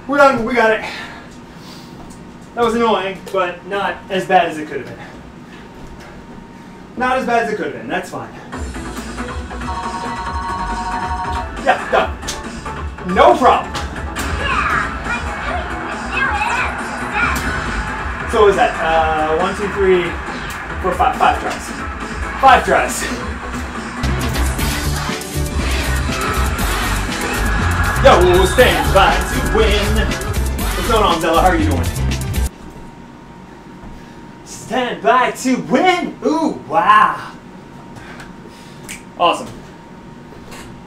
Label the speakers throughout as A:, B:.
A: We're done. We got it. That was annoying, but not as bad as it could have been. Not as bad as it could have been. That's fine. Yeah, done. No problem. So what was that? 1, 2, 3, 4, 5. 5 tries. 5 tries. Yo, stand by to win. What's going on, Zella? How are you doing? Stand by to win. Ooh, wow. Awesome.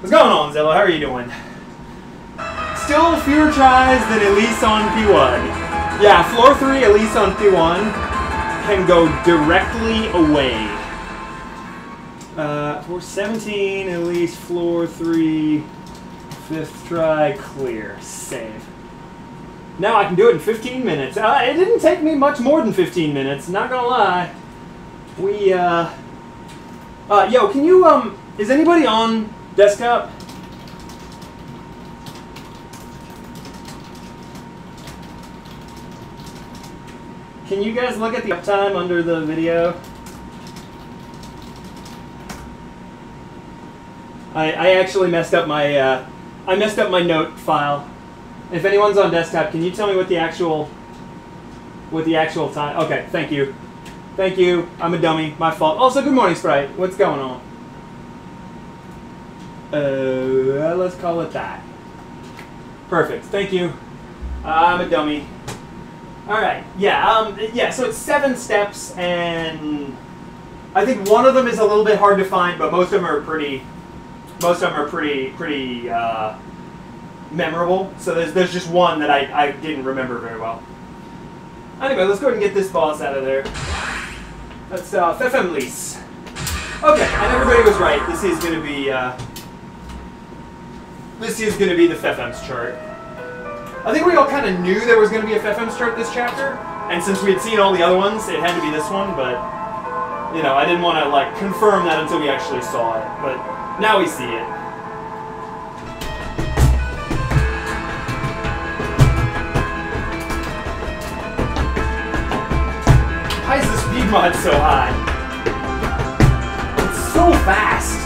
A: What's going on, Zella? How are you doing? Still fewer tries than Elise on P1. Yeah, floor 3, Elise on P1 can go directly away. For 17, Elise, floor 3, 5th try, clear, save. Now I can do it in 15 minutes. It didn't take me much more than 15 minutes, not gonna lie. Yo, can you, is anybody on desktop? Can you guys look at the uptime under the video? I actually messed up my I messed up my note file. If anyone's on desktop, can you tell me what the actual time? Okay, thank you. Thank you. I'm a dummy. My fault. Also, good morning, Sprite. What's going on? Let's call it that. Perfect. Thank you. I'm a dummy. All right. Yeah. Yeah. So it's 7 steps, and I think one of them is a little bit hard to find, but most of them are pretty. Most of them are pretty memorable. So there's just one that I didn't remember very well. Anyway, let's go ahead and get this boss out of there. That's Fefem Lise. Okay, and everybody was right. This is going to be the Fefem's chart. I think we all kind of knew there was going to be a Fefem's chart this chapter, and since we had seen all the other ones, it had to be this one. But you know, I didn't want to like confirm that until we actually saw it. But now we see it. Why is the speed mod so high? It's so fast.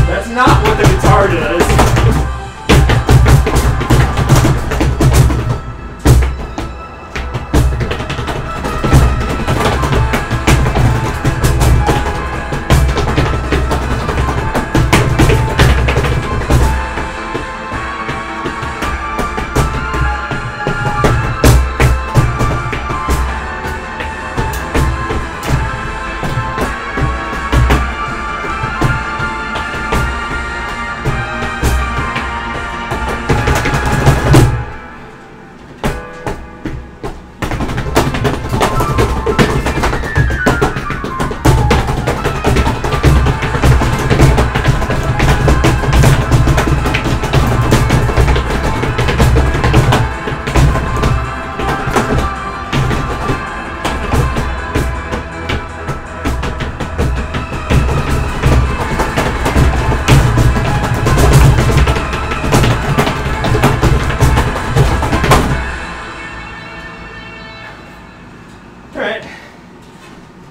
A: That's not what the guitar does.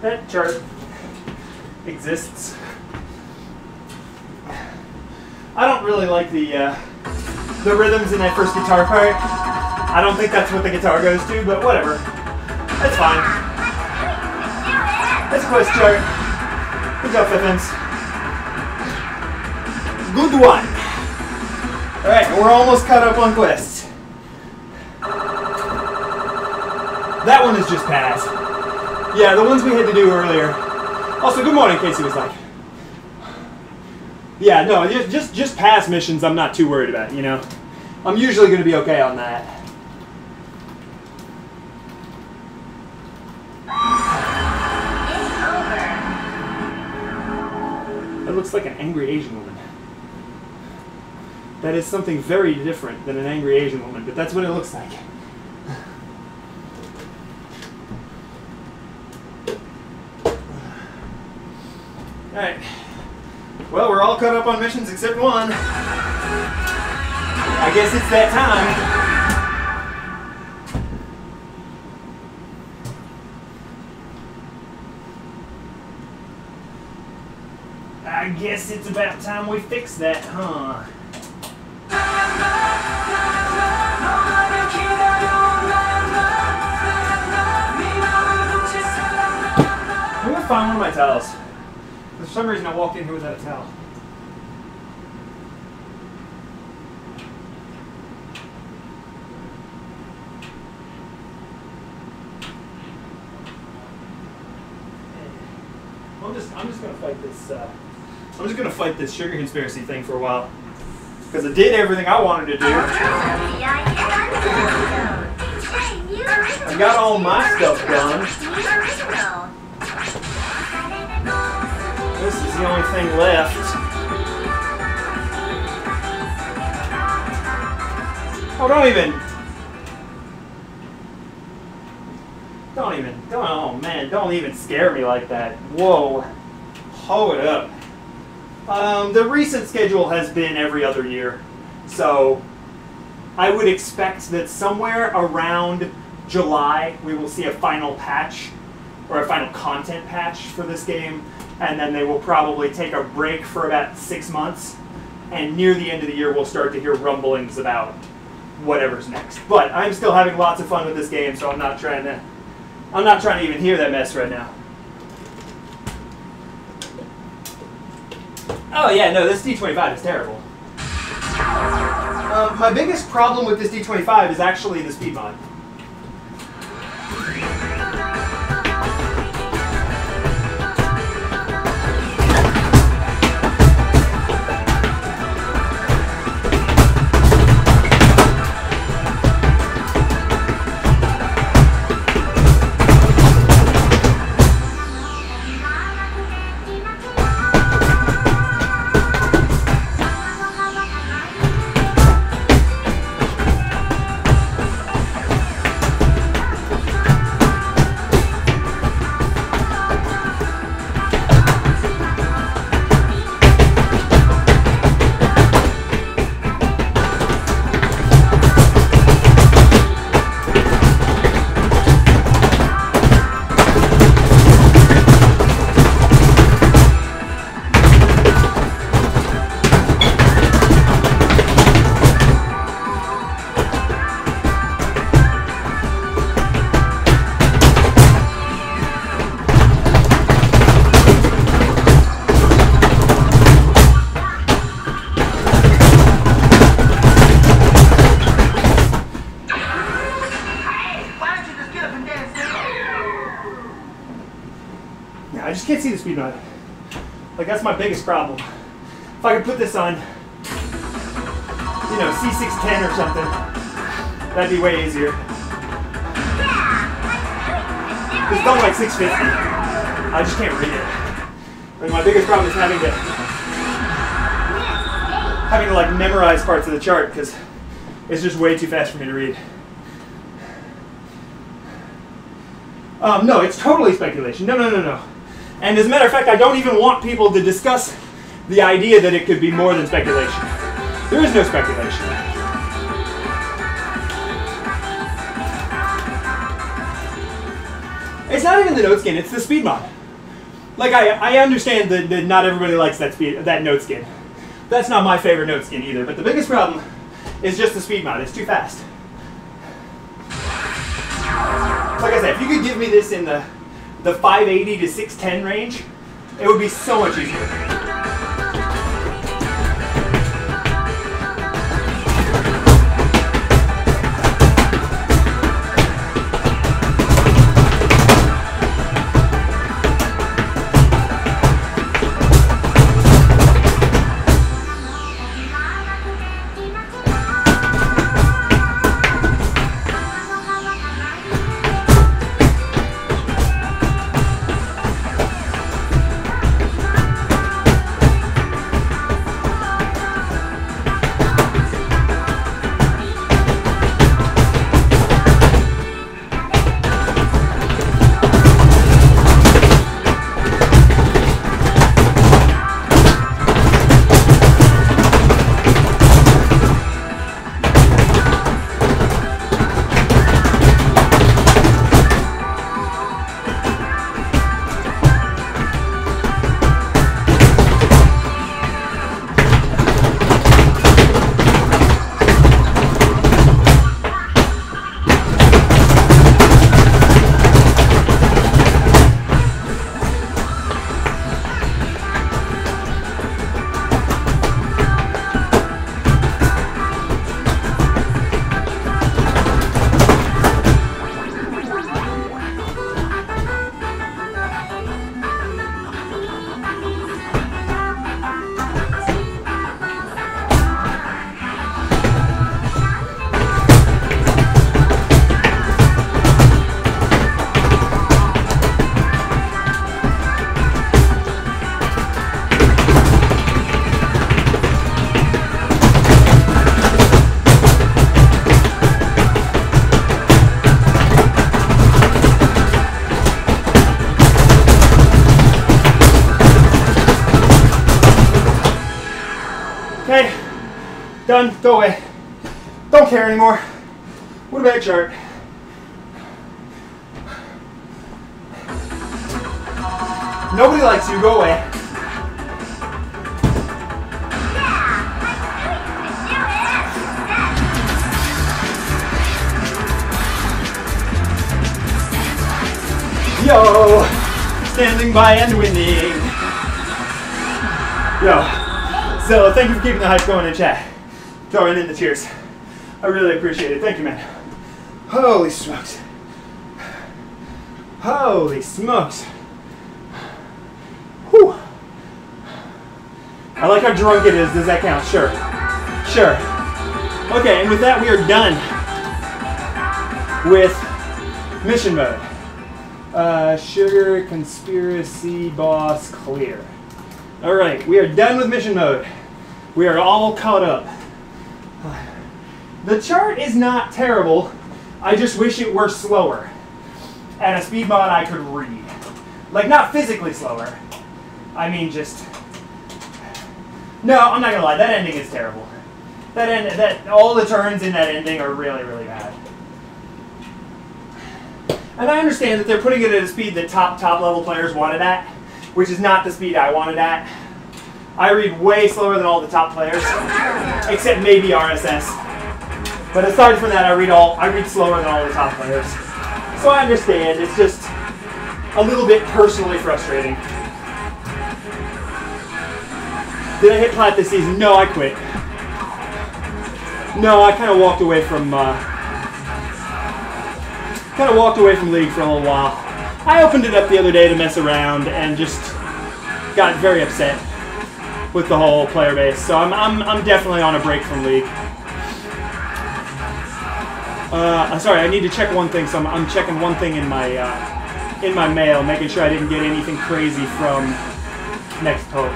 A: That chart exists. I don't really like the rhythms in that first guitar part. I don't think that's what the guitar goes to, but whatever. That's fine. That's a quest chart. Good job, Fefems. Good one. Alright, we're almost caught up on quests. That one is just pass. Yeah, the ones we had to do earlier. Also, good morning, Casey was like. Yeah, no, just pass missions I'm not too worried about, you know. I'm usually going to be okay on that. That looks like an angry Asian woman. That is something very different than an angry Asian woman, but that's what it looks like. Alright. Well, we're all caught up on missions except one. I guess it's that time. I guess it's about time we fix that, huh? I'm gonna find one of my towels. For some reason I walked in here without a towel. I'm just gonna fight this. I'm just gonna fight this sugar conspiracy thing for a while because I did everything I wanted to do. I got all my stuff done. This is the only thing left. Oh, oh man, don't even scare me like that. Whoa, hold it up. The recent schedule has been every other year, so I would expect that somewhere around July we will see a final patch, or a final content patch for this game, and then they will probably take a break for about 6 months, and near the end of the year we'll start to hear rumblings about whatever's next. But I'm still having lots of fun with this game, so I'm not trying to even hear that mess right now. Oh yeah, no, this D25 is terrible. My biggest problem with this D25 is actually the speed mod. I just can't see the speed mod. Like, that's my biggest problem. If I could put this on, you know, C610 or something, that'd be way easier. It's done like 650. I just can't read it. Like, my biggest problem is having to like memorize parts of the chart because it's just way too fast for me to read. No, it's totally speculation. No. And as a matter of fact, I don't even want people to discuss the idea that it could be more than speculation. There is no speculation. It's not even the note skin, it's the speed mod. Like, I understand that not everybody likes that note skin. That's not my favorite note skin either, but the biggest problem is just the speed mod. It's too fast. Like I said, if you could give me this in the 580 to 610 range, it would be so much easier. Okay, done, go away. Don't care anymore. What about chart? Nobody likes you, go away. Yo, standing by and winning. Yo, so thank you for keeping the hype going in chat. Throwing in the cheers. I really appreciate it. Thank you, man. Holy smokes. Holy smokes. Whew. I like how drunk it is. Does that count? Sure. Sure. Okay, and with that, we are done with mission mode. Sugar, conspiracy, boss, clear. Alright, we are done with mission mode. We are all caught up. The chart is not terrible. I just wish it were slower. And a speed mod I could read. Like, not physically slower. I mean, just... No, I'm not gonna lie, that ending is terrible. All the turns in that ending are really, really bad. And I understand that they're putting it at a speed that top level players wanted at, which is not the speed I wanted at. I read way slower than all the top players, except maybe RSS. But aside from that, I read slower than all the top players. So I understand, it's just a little bit personally frustrating. Did I hit plat this season? No, I quit. No, I kind of walked away from League for a little while. I opened it up the other day to mess around and just got very upset with the whole player base. So I'm definitely on a break from League. I'm sorry, I need to check one thing. So I'm checking one thing in my mail, making sure I didn't get anything crazy from Next Pope.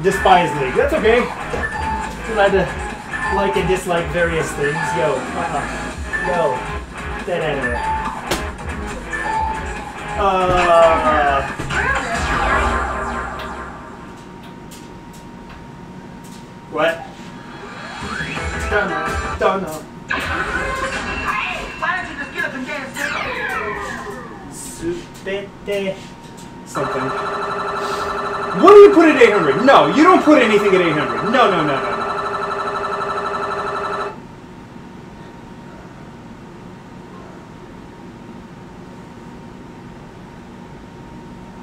A: Despise League. That's okay. I'm allowed to like and dislike various things. Yo. Yo. Dead editor. What? Don't know.
B: Why don't you just get up and dance?
A: Supete something. What do you put at 800? No, you don't put anything at 800. No.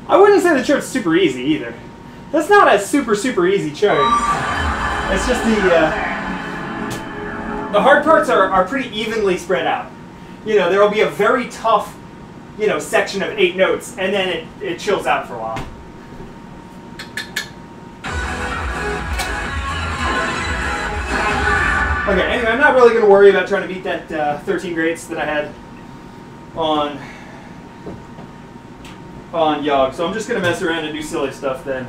A: I wouldn't say the chart's super easy either. That's not a super easy chart. It's just the hard parts are pretty evenly spread out. You know, there will be a very tough, section of 8 notes, and then it chills out for a while. Okay, anyway, I'm not really going to worry about trying to beat that 13 greats that I had on Yogg. So I'm just going to mess around and do silly stuff then.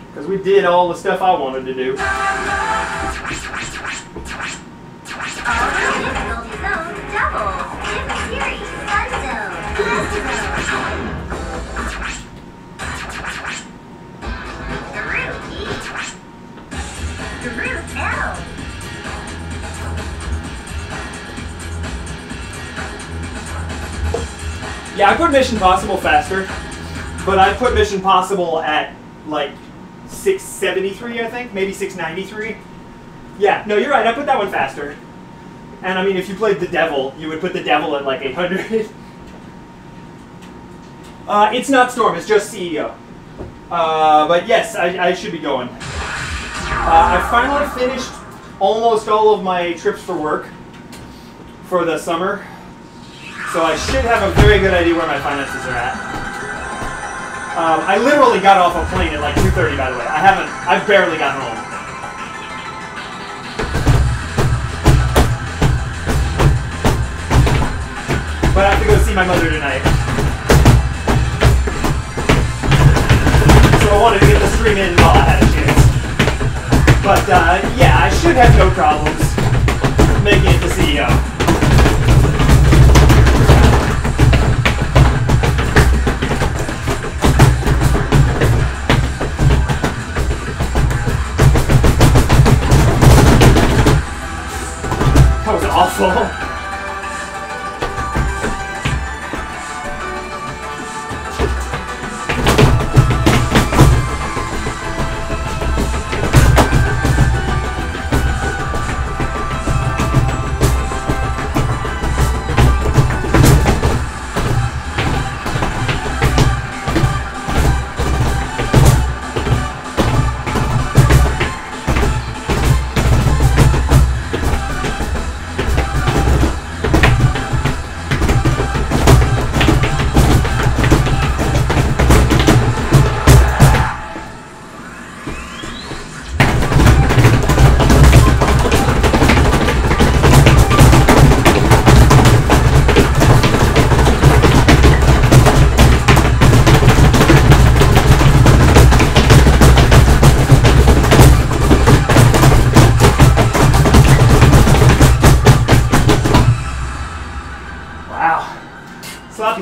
A: Because we did all the stuff I wanted to do. Yeah, I put Mission Possible faster, but I put Mission Possible at like 673, I think, maybe 693. Yeah, no, you're right, I put that one faster. And I mean, if you played the Devil, you would put the Devil at like 800. It's not Storm, it's just CEO. But yes, I should be going. I finally finished almost all of my trips for work for the summer. So I should have a very good idea where my finances are at. I literally got off a plane at like 2:30, by the way. I've barely got home. But I have to go see my mother tonight. So I wanted to get the stream in while I had a chance. But yeah, I should have no problems making it to CEO. That was awful.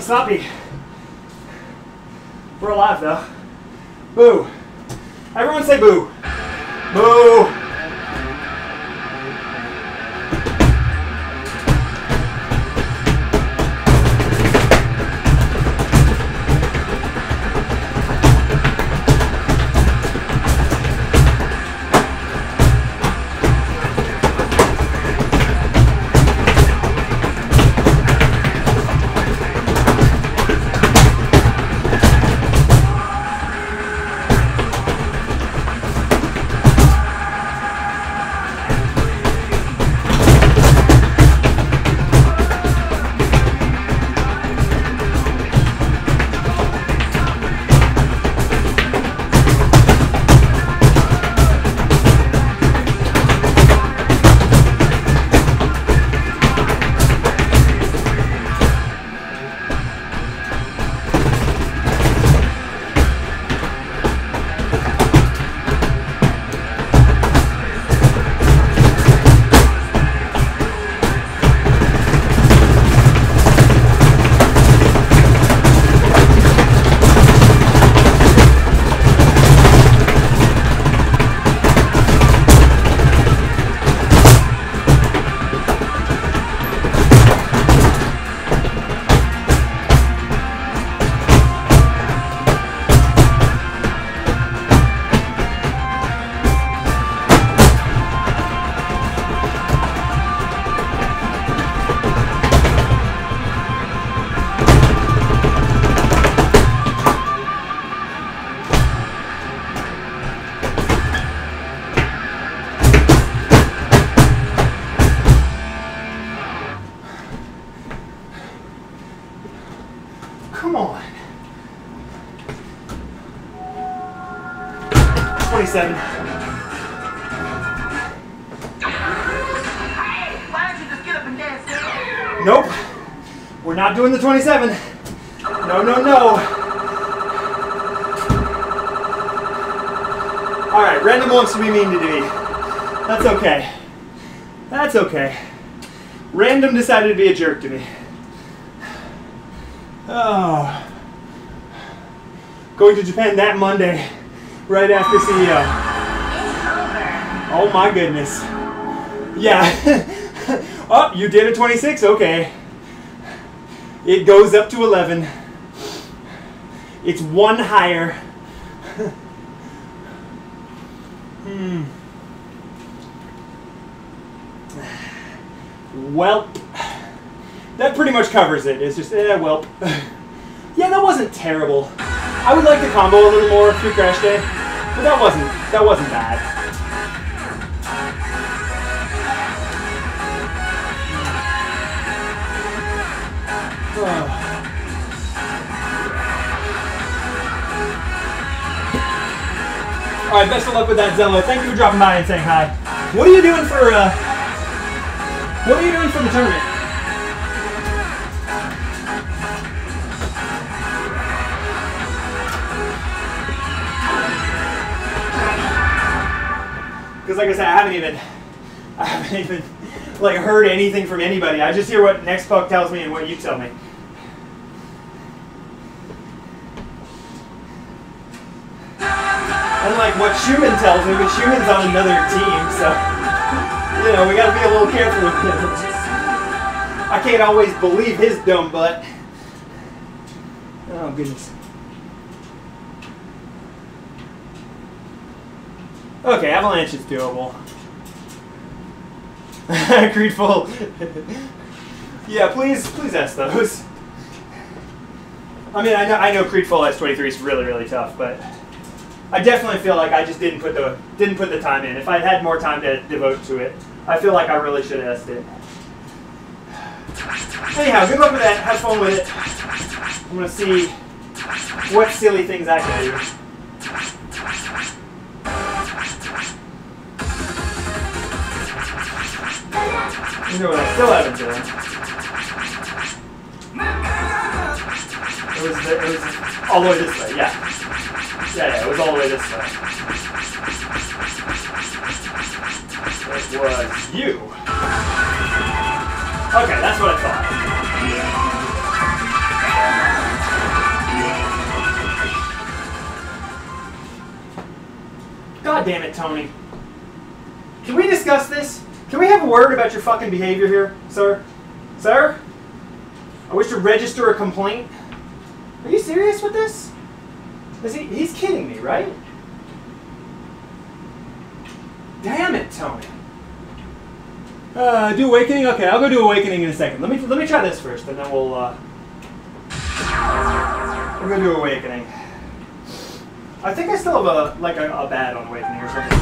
A: Sloppy. We're alive though. Boo. Everyone say boo. Boo. Come on. 27.
B: Hey, why don't you just get up and dance now?
A: Nope. We're not doing the 27. No, no, no. Alright, random wants to be mean to me. That's okay. That's okay. Random decided to be a jerk to me. Oh. Going to Japan that Monday, right after CEO. Oh my goodness. Yeah. Oh, you did a 26? Okay. It goes up to 11. It's one higher. Welp. That pretty much covers it. It's just, welp. Yeah, that wasn't terrible. I would like to combo a little more through Crash Day, but that wasn't bad. All right, best of luck with that, Zello. Thank you for dropping by and saying hi. What are you doing for the tournament? Because like I said, I haven't even like heard anything from anybody. I just hear what NextPuck tells me and what you tell me. Unlike what Schumann tells me, but Schumann's on another team, so you know we got to be a little careful with him. I can't always believe his dumb butt. Oh goodness. Okay, Avalanche is doable. Creedful. Yeah, please ask those. I mean, I know Creedful S23 is really tough, but I definitely feel like I just didn't put the time in. If I'd had more time to devote to it, I feel like I really should have asked it. Anyhow, good luck with that. Have fun with it. I'm gonna see what silly things I can do. You know what I still haven't done? It was all the way this way, yeah. Yeah, it was all the way this way. It was you. Okay, that's what I thought. God damn it, Tony. Can we discuss this? Can we have a word about your fucking behavior here, sir? Sir? I wish to register a complaint. Are you serious with this? He's kidding me, right? Damn it, Tony. Do Awakening? Okay, I'll go do Awakening in a second. Let me try this first, and then we'll we're gonna do Awakening. I think I still have a bad on Awakening or something.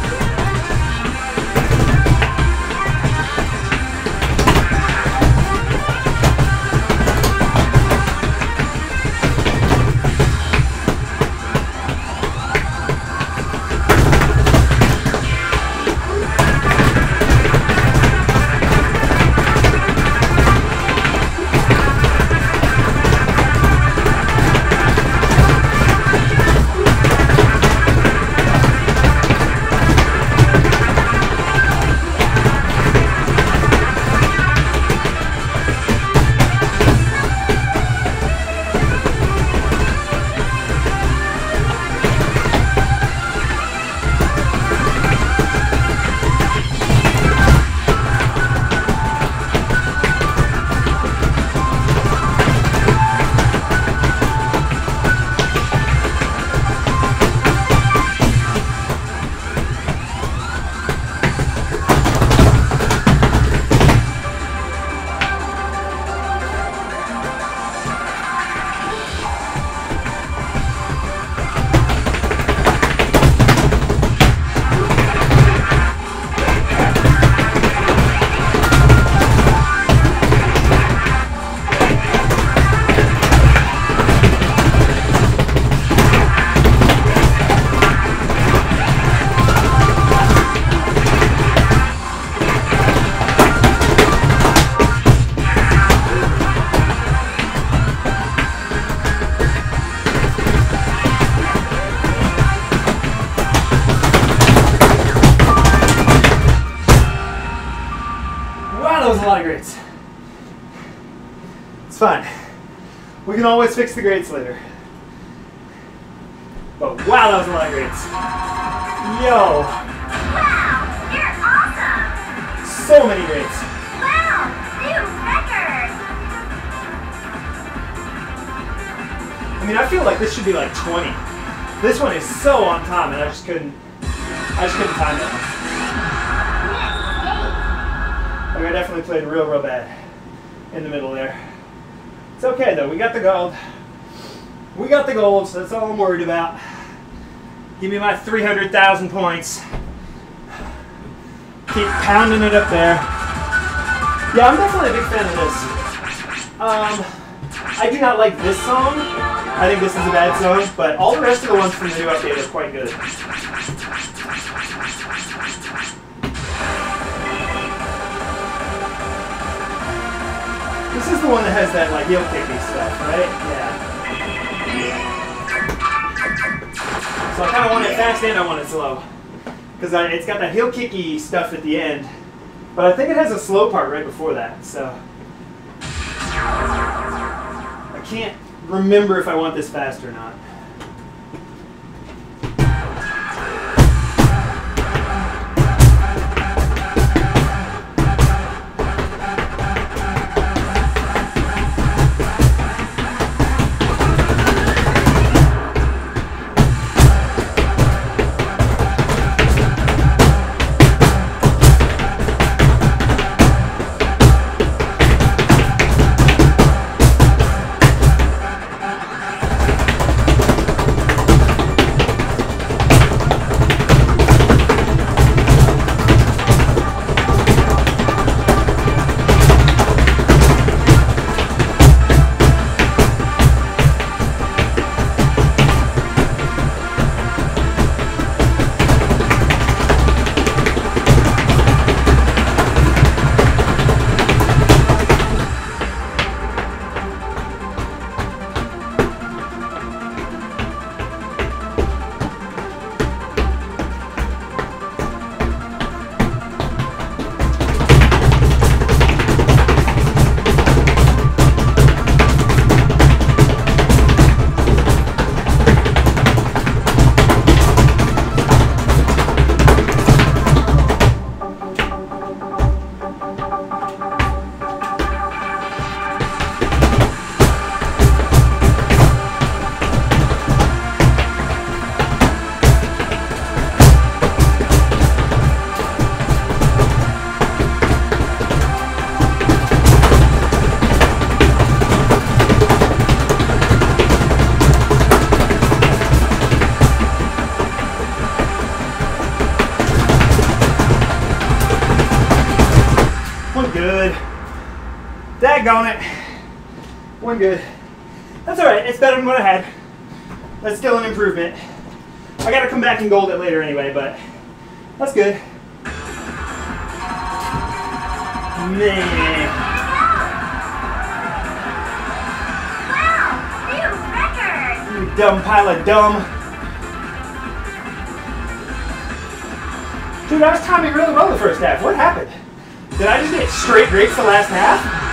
A: It's fine. We can always fix the grades later. But wow, that was a lot of grades. Yo.
B: Wow, you're awesome.
A: So many grades.
B: Wow, new record.
A: I mean, I feel like this should be like 20. This one is so on time, and I just couldn't time it. I mean, I definitely played real bad in the middle there. It's okay though, we got the gold. We got the gold, so that's all I'm worried about. Give me my 300,000 points. Keep pounding it up there. Yeah, I'm definitely a big fan of this. I do not like this song. I think this is a bad song, but all the rest of the ones from the new update are quite good. This is the one that has that like heel kicky stuff, right? Yeah. So I kind of want it fast and I want it slow. Because it's got that heel kicky stuff at the end. But I think it has a slow part right before that, so. I can't remember if I want this fast or not. Daggone it. One good. That's alright, it's better than what I had. That's still an improvement. I gotta come back and gold it later anyway, but that's good. Man.
B: Wow, new record.
A: You dumb pile of dumb. Dude, I was timing really well the first half. What happened? Did I just get straight grapes the last half?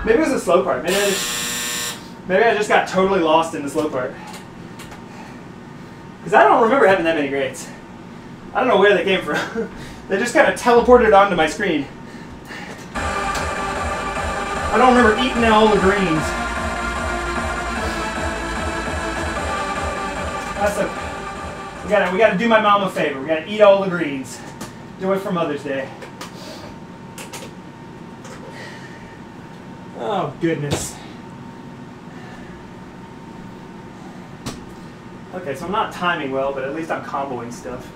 A: Maybe it was a slow part. Maybe I just got totally lost in the slow part. Because I don't remember having that many grades. I don't know where they came from. They just kind of teleported onto my screen. I don't remember eating all the greens. That's a, we gotta do my mom a favor. We gotta eat all the greens. Do it for Mother's Day. Oh, goodness. Okay, so I'm not timing well, but at least I'm comboing stuff.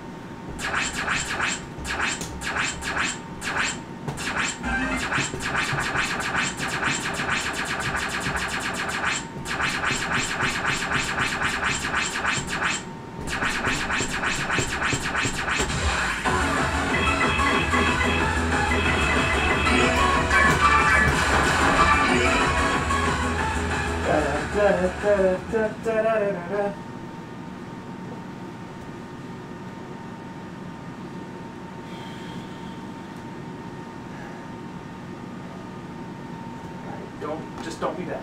A: Don't be bad.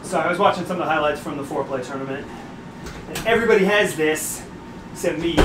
A: So I was watching some of the highlights from the 4-play tournament, and everybody has this, except me.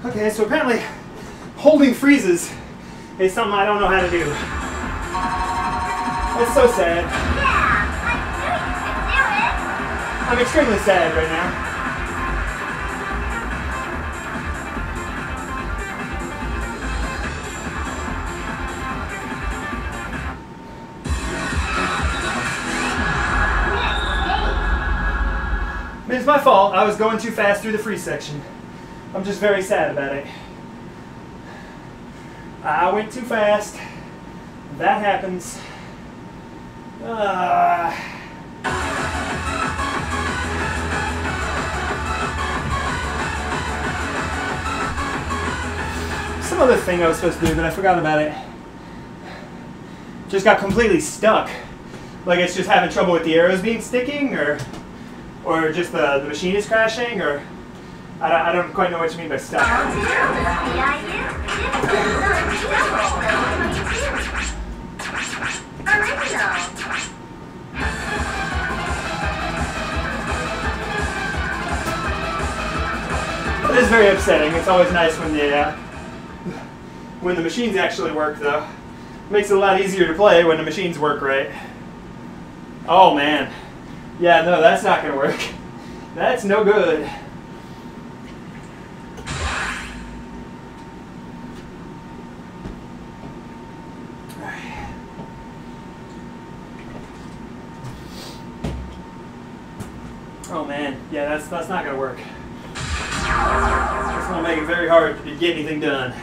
A: Okay, so apparently holding freezes is something I don't know how to do. That's so sad.
B: Yeah, I knew you could do it.
A: I'm extremely sad right now. I mean, it's my fault. I was going too fast through the freeze section. I'm just very sad about it. I went too fast. That happens. Some other thing I was supposed to do, but I forgot about it. Just got completely stuck. Like it's just having trouble with the arrows being sticking, or just the machine is crashing, or I don't quite know what you mean by stuck. It is very upsetting. It's always nice when the machines actually work, though. It makes it a lot easier to play when the machines work right. Oh man, yeah, no, that's not gonna work. That's no good. Oh man, yeah, that's not gonna work. It's gonna make it very hard to get anything done.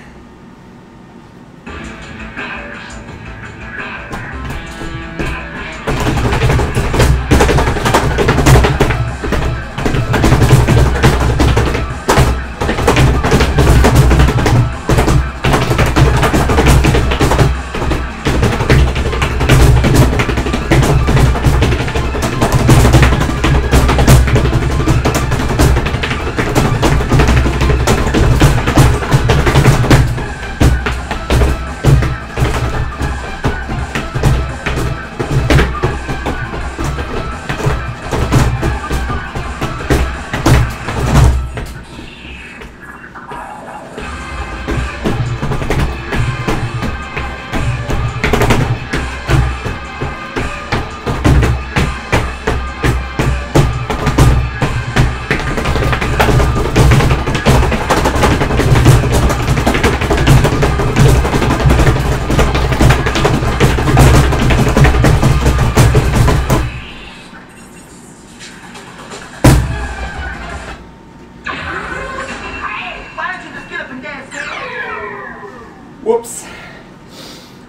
A: Whoops.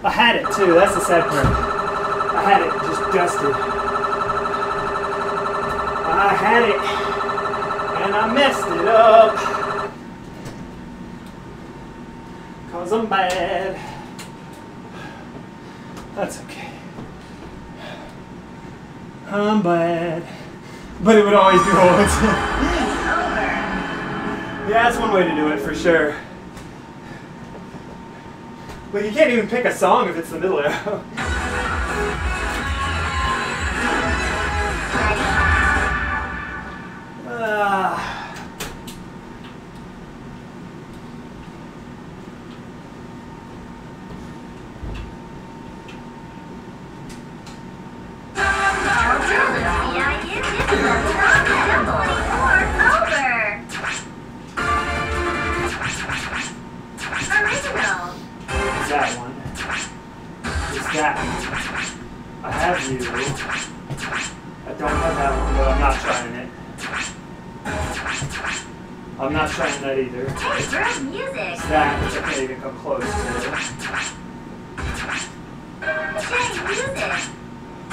A: I had it too, that's the sad part. I had it just dusted. I had it, and I messed it up. 'Cause I'm bad. That's okay. I'm bad. But it would always do hold. Yeah, that's one way to do it for sure. Well, you can't even pick a song if it's the middle arrow. That one. Is that one. I have you. I don't have that one, but I'm not trying it. I'm not trying that either.
B: Hey, great music.
A: It's that, which I can't even come close to.
B: Hey, music.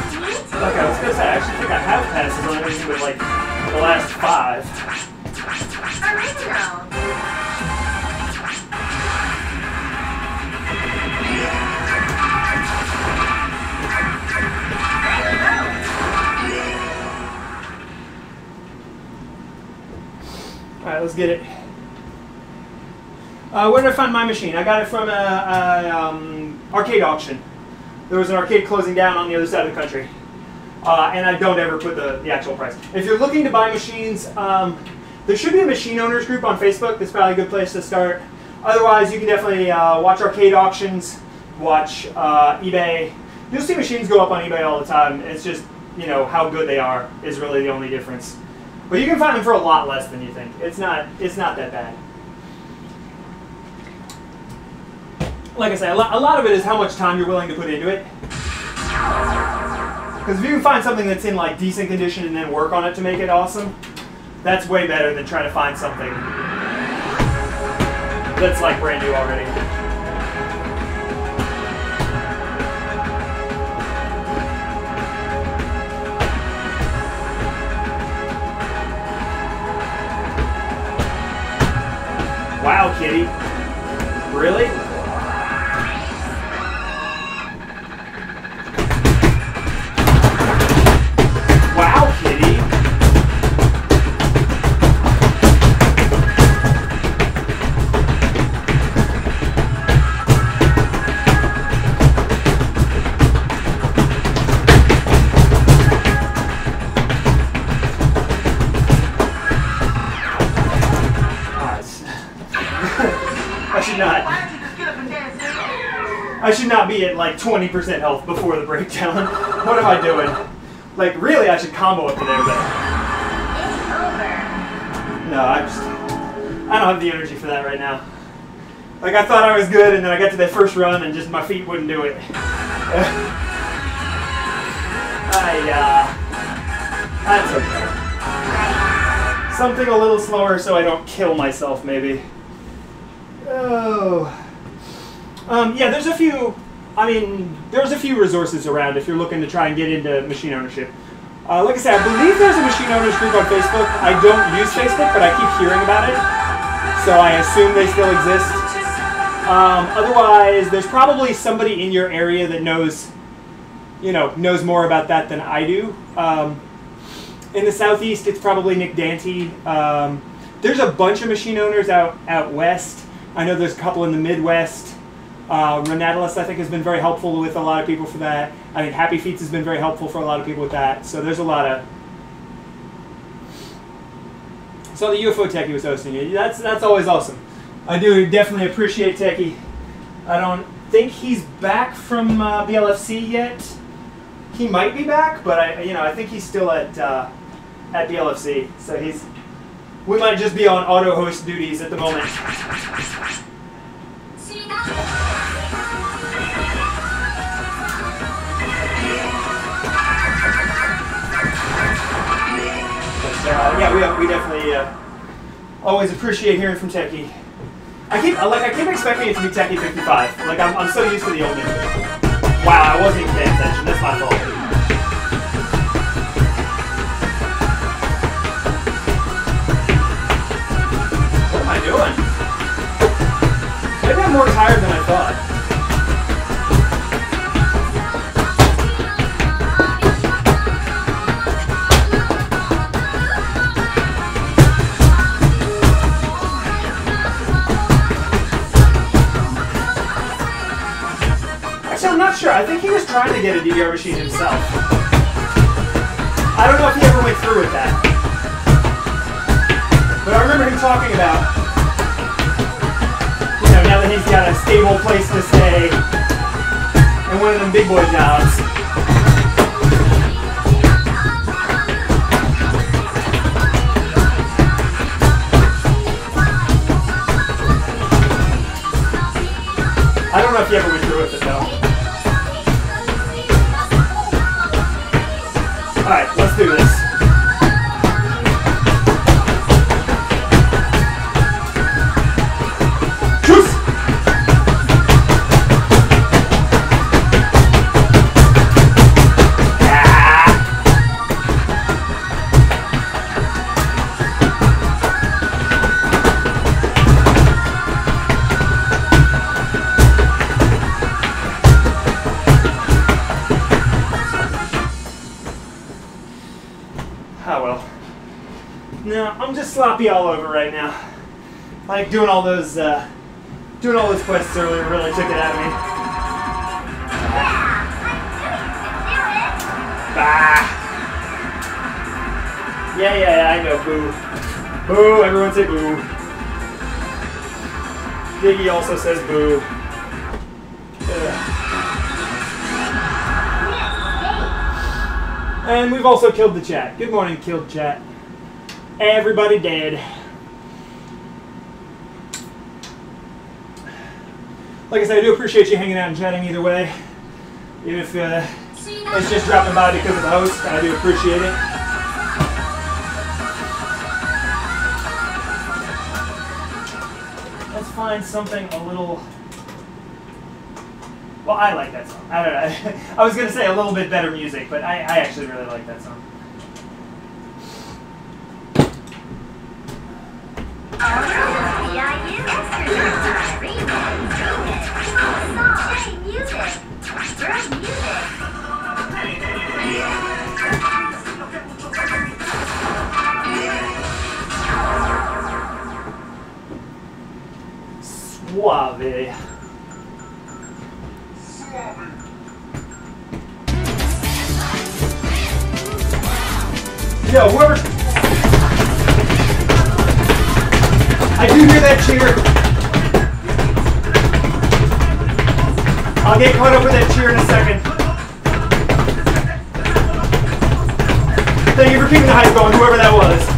B: Me too.
A: Look, I was gonna say, I actually think I have passes on everything but like the last 5.
B: Original.
A: Alright, let's get it. Where did I find my machine? I got it from an arcade auction. There was an arcade closing down on the other side of the country. And I don't ever put the actual price. If you're looking to buy machines, There should be a machine owners group on Facebook. That's probably a good place to start. Otherwise, you can definitely watch arcade auctions, watch eBay. You'll see machines go up on eBay all the time. It's just, you know, how good they are is really the only difference. But you can find them for a lot less than you think. It's not that bad. Like I said, a lot of it is how much time you're willing to put into it. Because if you can find something that's in like decent condition and then work on it to make it awesome, that's way better than trying to find something that's like brand new already. Wow, kitty. Really? Wow, kitty. I should not be at like 20% health before the breakdown. What am I doing? Like, really, I should combo up to there, but no, I don't have the energy for that right now. Like, I thought I was good, and then I got to that first run, and just my feet wouldn't do it. That's okay. Something a little slower so I don't kill myself, maybe. Oh. Yeah, there's a few resources around if you're looking to try and get into machine ownership. Like I said, I believe there's a machine owners group on Facebook. I don't use Facebook, but I keep hearing about it, so I assume they still exist. Otherwise, there's probably somebody in your area that knows more about that than I do. In the Southeast, it's probably Nick Dante. There's a bunch of machine owners out west. I know there's a couple in the Midwest. Renatalis, I think, has been very helpful with a lot of people for that. I think Happy Feets has been very helpful for a lot of people with that. So there's a lot of... So the UFO Techie was hosting you. That's always awesome. I do definitely appreciate Techie. I don't think he's back from BLFC yet. He might be back, but I think he's still at BLFC. So we might just be on auto host duties at the moment. Yeah, we definitely always appreciate hearing from Techie. I keep expecting it to be Techie 55. Like I'm so used to the old name. Wow, I wasn't even paying attention. That's my fault. What am I doing? Maybe I'm more tired than I thought. I'm not sure. I think he was trying to get a DDR machine himself. I don't know if he ever went through with that. But I remember him talking about, now that he's got a stable place to stay and one of them big boy jobs. I don't know if he ever went through with it though. Alright, let's do this. Choose! Oh well. No, I'm just sloppy all over right now. Like doing all those quests earlier really took it out of me. Bah. Yeah, I know, boo. Boo, everyone say boo. Diggy also says boo. And we've also killed the chat. Good morning, killed chat. Everybody dead. Like I said, I do appreciate you hanging out and chatting either way. Even if it's just dropping by because of the host, I do appreciate it. Let's find something a little... Well, I like that song. I don't know. I was going to say a little bit better music, but I actually really like that song. Suave. Yo, whoever... I do hear that cheer. I'll get caught up with that cheer in a second. Thank you for keeping the hype going, whoever that was.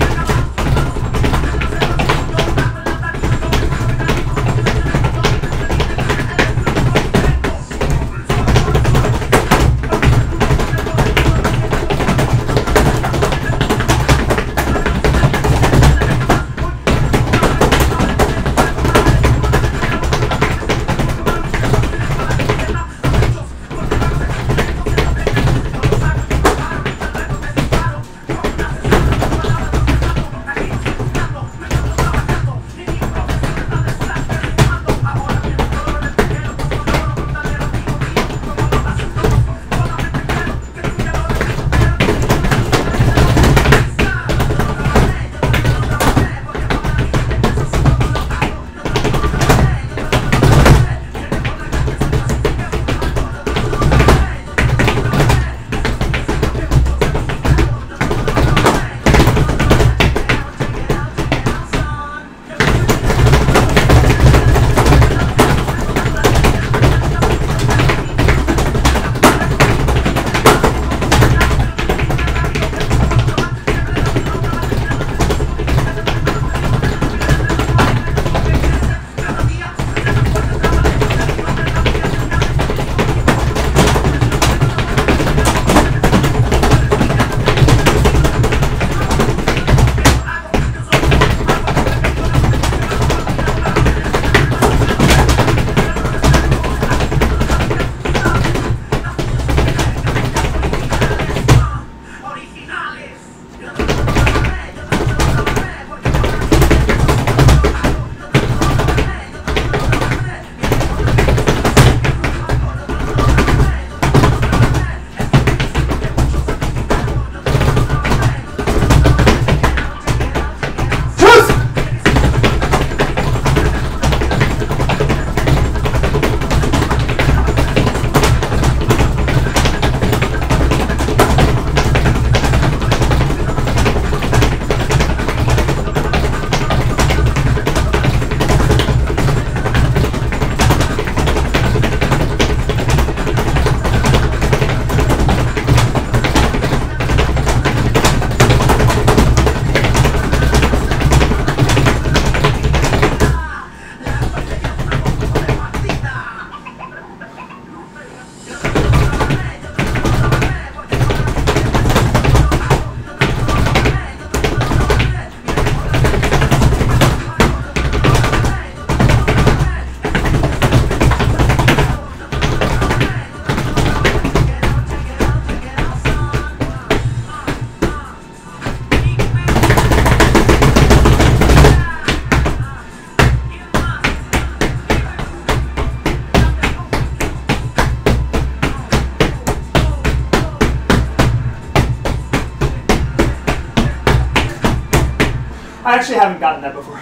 A: I actually haven't gotten that before.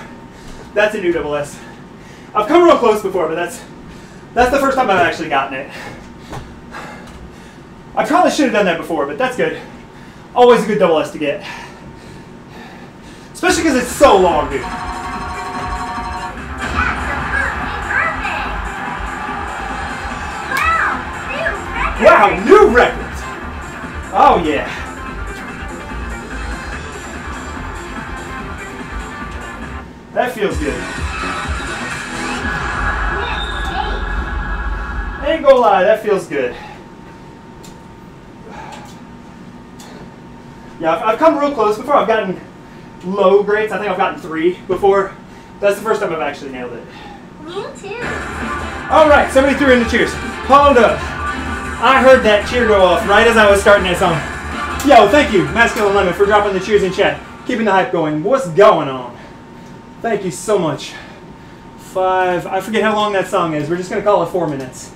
A: That's a new double S. I've come real close before, but that's the first time I've actually gotten it. I probably should have done that before, but that's good. Always a good double S to get. Especially because it's so long, dude. Wow, new record! Oh yeah. That feels good. Ain't gonna lie, that feels good. Yeah, I've come real close before. I've gotten low grades. I think I've gotten 3 before. That's the first time I've actually nailed it.
B: Me too.
A: All right, somebody threw in the cheers. Hold up. I heard that cheer go off right as I was starting that song. Yo, thank you, Masculine Lemon, for dropping the cheers in chat. Keeping the hype going. What's going on? Thank you so much. 5, I forget how long that song is. We're just going to call it 4 minutes.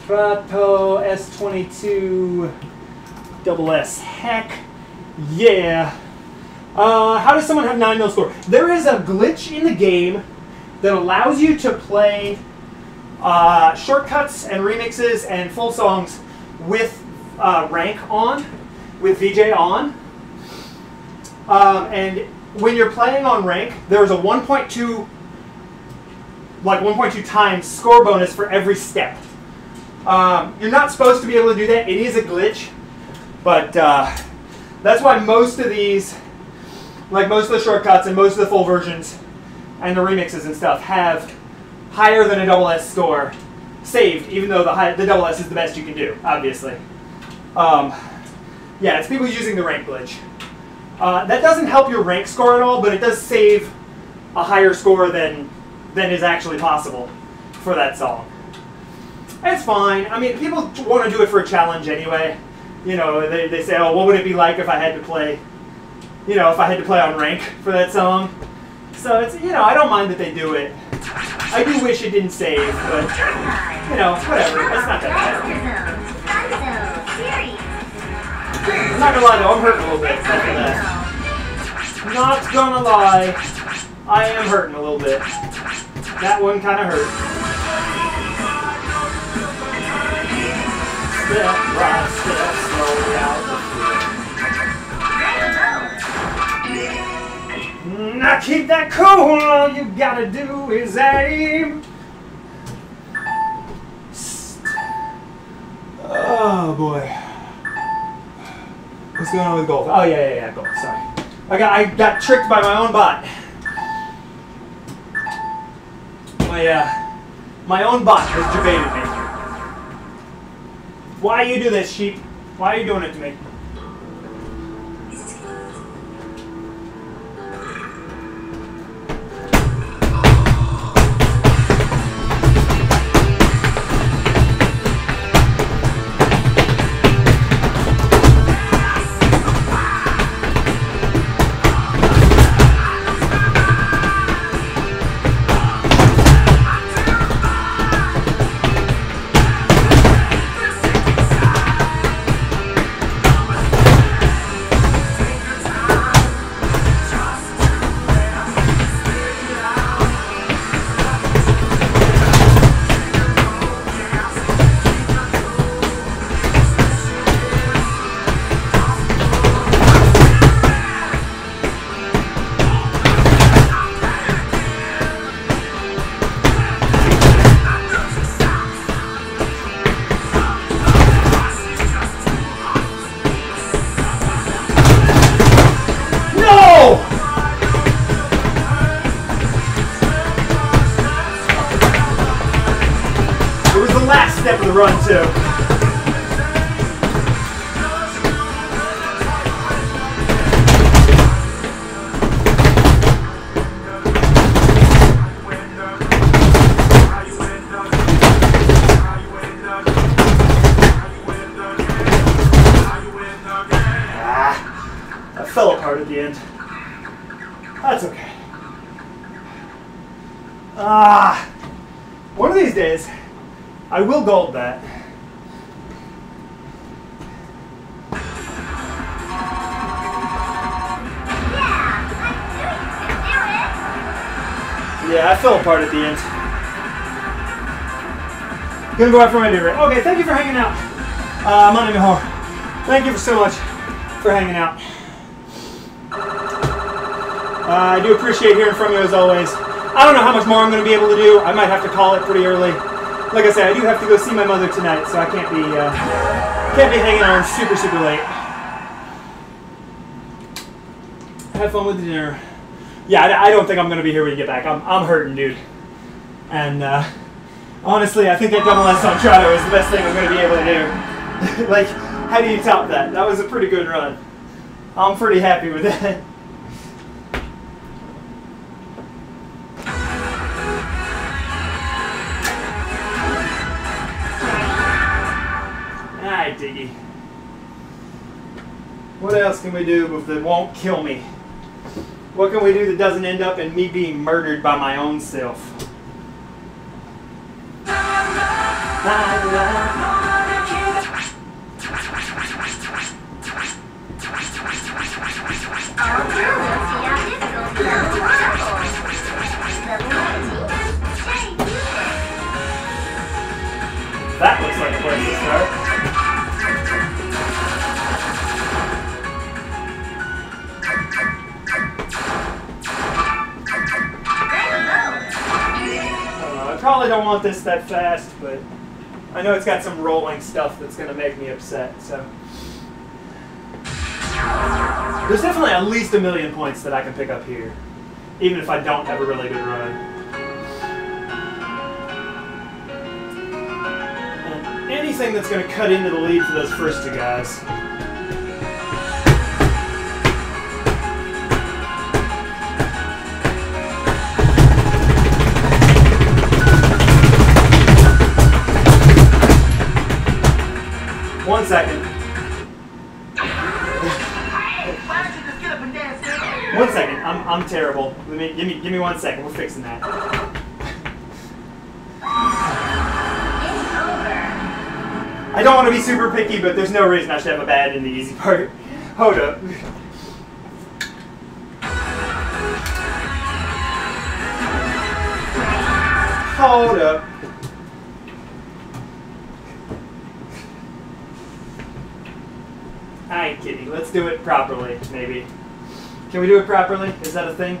A: Prato S22 double S. Heck yeah. How does someone have 9 mil score? There is a glitch in the game that allows you to play shortcuts and remixes and full songs with rank on, with VJ on. And when you're playing on rank, there's a 1.2 times score bonus for every step. You're not supposed to be able to do that. It is a glitch, but that's why most of these, like most of the shortcuts and most of the full versions and the remixes and stuff, have higher than a double S score saved, even though the double S is the best you can do, obviously. Yeah, it's people using the rank glitch. That doesn't help your rank score at all, but it does save a higher score than is actually possible for that song. It's fine. I mean, people want to do it for a challenge anyway. You know, they say, oh, what would it be like if I had to play, you know, if I had to play on rank for that song? So it's, you know, I don't mind that they do it. I do wish it didn't save, but, you know, whatever. It's not that bad. I'm not gonna lie though, I'm hurting a little bit after that. Not gonna lie, I am hurting a little bit. That one kind of hurt. Step right, step slowly out the field. Now keep that cool, all you gotta do is aim. Oh boy. What's going on with golf? Oh yeah, golf. Sorry, I got tricked by my own bot. My own bot has debated me. Why you do this, sheep? Why are you doing it to me? Step of the run too. I fell apart at the end. That's okay. One of these days, I will gold that. Yeah, I fell apart at the end. Gonna go after my dinner. Okay, thank you for hanging out. Money Mahar. Thank you so much for hanging out. I do appreciate hearing from you as always. I don't know how much more I'm going to be able to do. I might have to call it pretty early. Like I said, I do have to go see my mother tonight, so I can't be hanging on super, super late. Have fun with the dinner. Yeah, I don't think I'm going to be here when you get back. I'm hurting, dude. And honestly, I think that double S on Trotto is the best thing I'm going to be able to do. Like, how do you top that? That was a pretty good run. I'm pretty happy with that. Alright, Diggy. What else can we do that won't kill me? What can we do that doesn't end up in me being murdered by my own self? That looks like a place to start. I probably don't want this that fast, but I know it's got some rolling stuff that's going to make me upset, so. There's definitely at least 1 million points that I can pick up here, even if I don't have a really good run. And anything that's going to cut into the lead for those first two guys. One second. One second. I'm terrible. Give me 1 second. We're fixing that. I don't want to be super picky, but there's no reason I should have a bad in the easy part. Hold up. Hold up. I ain't kidding. Let's do it properly, maybe. Can we do it properly? Is that a thing?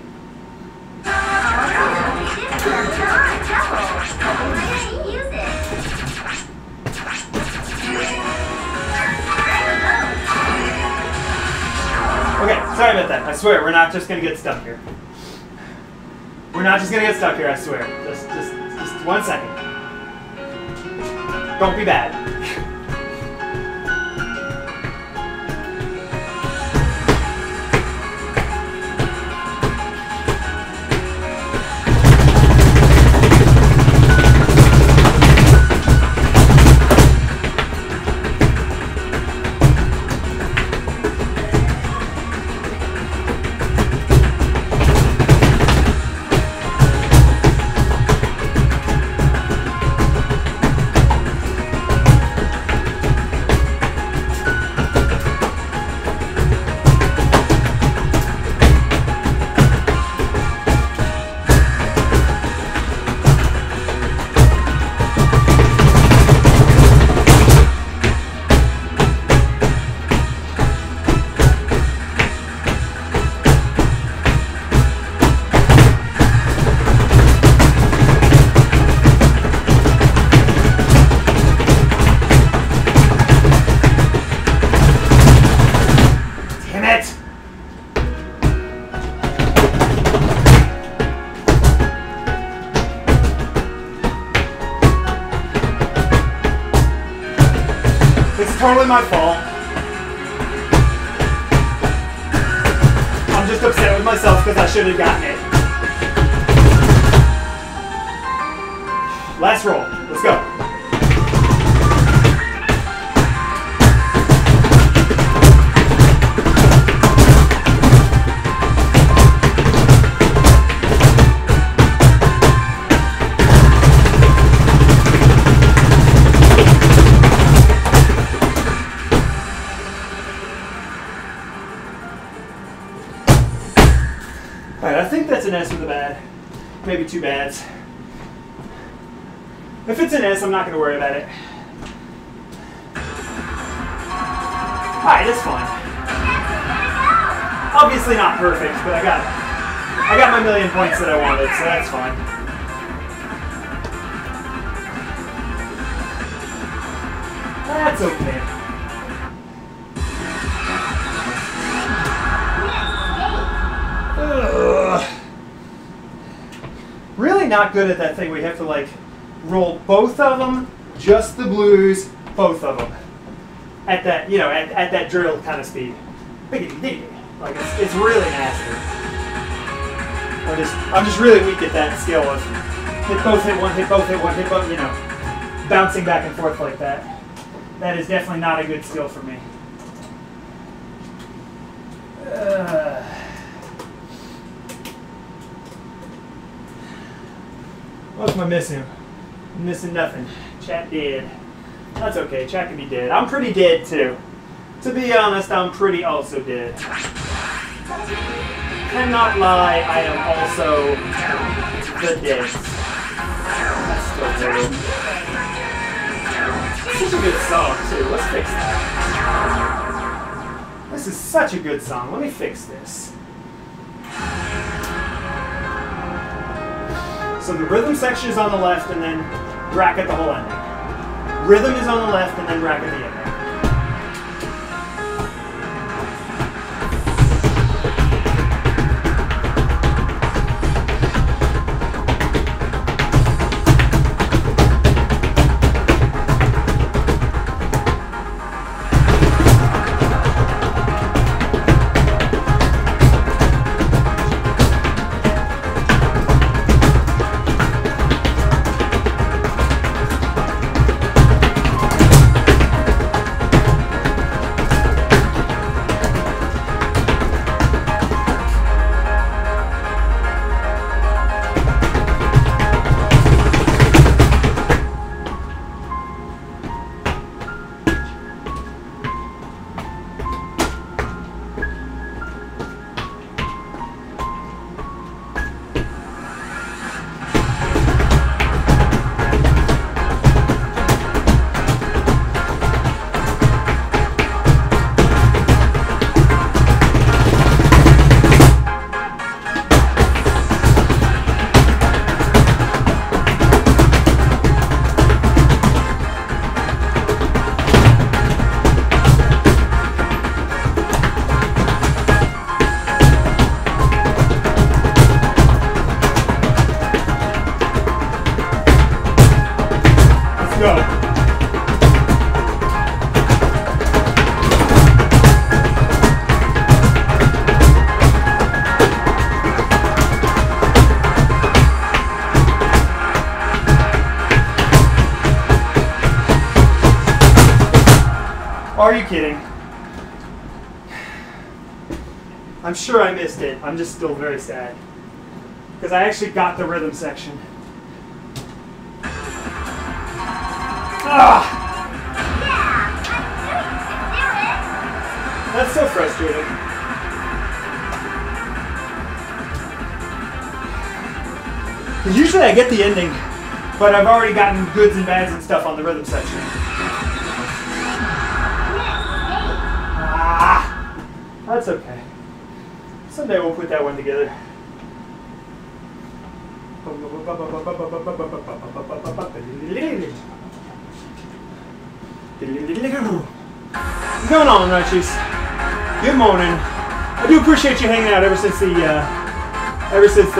A: Okay, sorry about that. I swear, we're not just gonna get stuck here. We're not just gonna get stuck here, I swear. Just 1 second. Don't be bad. Totally my fault. I'm just upset with myself because I should have gotten it. Last roll. Let's go. Alright, I think that's an S with a bad. Maybe 2 bads. If it's an S, I'm not going to worry about it. Alright, that's fine. Obviously not perfect, but I got it. I got my million points that I wanted, so that's fine. That's okay. Ugh. Really not good at that thing. We have to like roll both of them, just the blues, both of them. At that, you know, at that drill kind of speed. Like it's really nasty. I'm just really weak at that skill of hit both, hit one, hit both, hit one, hit both, you know, bouncing back and forth like that. That is definitely not a good skill for me. What am I missing? I'm missing nothing. Chat dead. That's okay, chat can be dead. I'm pretty dead too. To be honest, I'm pretty also dead. Cannot lie, I am also the dead. That's still brutal. Such a good song too. Let's fix that. This is such a good song. Let me fix this. So the rhythm section is on the left and then bracket the whole ending. Rhythm is on the left and then bracket the ending. Are you kidding? I'm sure I missed it. I'm just still very sad. Because I actually got the rhythm section. Ah! That's so frustrating. Usually I get the ending, but I've already gotten goods and bads and stuff on the rhythm section. That's okay. Someday we'll put that one together. What's going on, Archies? Good morning. I do appreciate you hanging out ever since the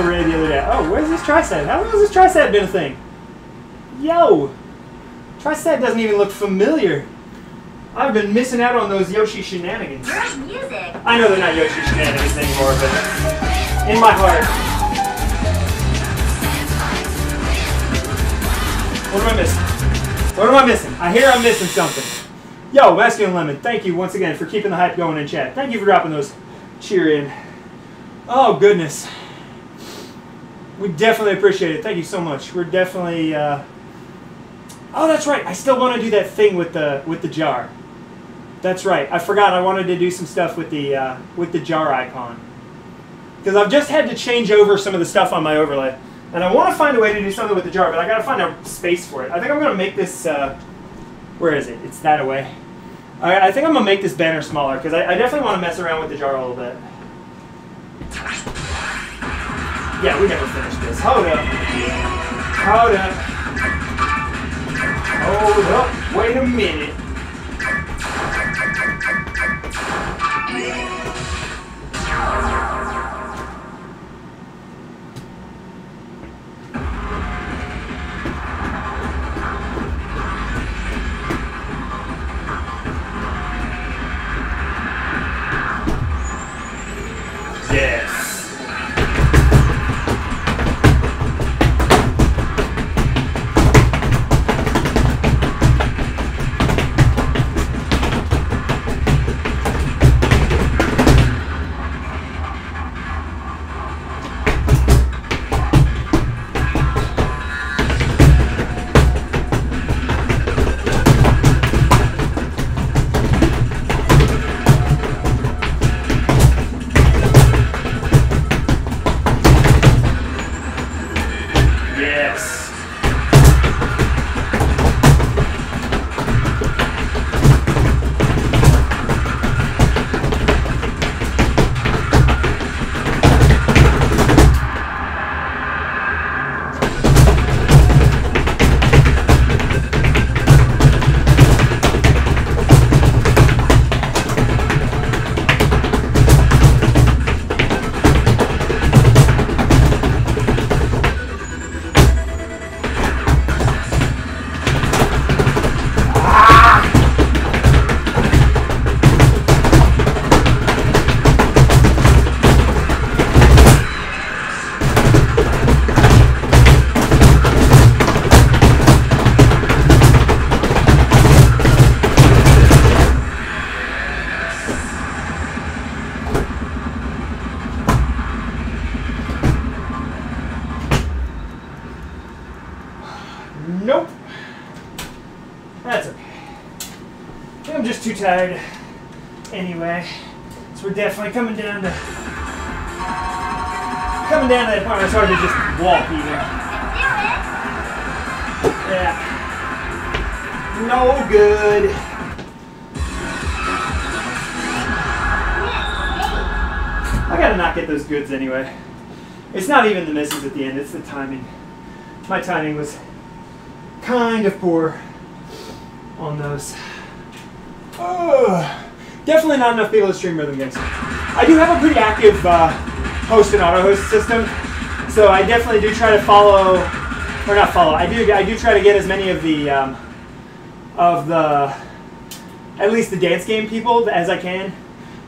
A: raid the other day. Oh, where's this Tri-Stat? How long has this Tri-Stat been a thing? Yo! Tri-Stat doesn't even look familiar. I've been missing out on those Yoshi shenanigans.
B: Great music.
A: I know they're not Yoshi shenanigans anymore, but in my heart. What am I missing? What am I missing? I hear I'm missing something. Yo, Masculine Lemon, thank you once again for keeping the hype going in chat. Thank you for dropping those cheer in. Oh, goodness. We definitely appreciate it. Thank you so much. We're definitely... Oh, that's right. I still want to do that thing with the jar. That's right. I forgot. I wanted to do some stuff with the jar icon. Because I've just had to change over some of the stuff on my overlay. And I want to find a way to do something with the jar, but I got to find a space for it. I think I'm going to make this... where is it? It's that away. I think I'm going to make this banner smaller, because I definitely want to mess around with the jar a little bit. Yeah, we never finished this. Hold up. Hold up. Hold up. Wait a minute. Nope. That's okay. I'm just too tired anyway. So we're definitely coming down to that part. It's hard to just walk even. Yeah. No good. I gotta not get those goods anyway. It's not even the misses at the end, it's the timing. My timing was kind of poor on those. Definitely not enough people to stream rhythm games. I do have a pretty active host and auto-host system, so I definitely do try to follow, or not follow, I do try to get as many of the, at least the dance game people as I can.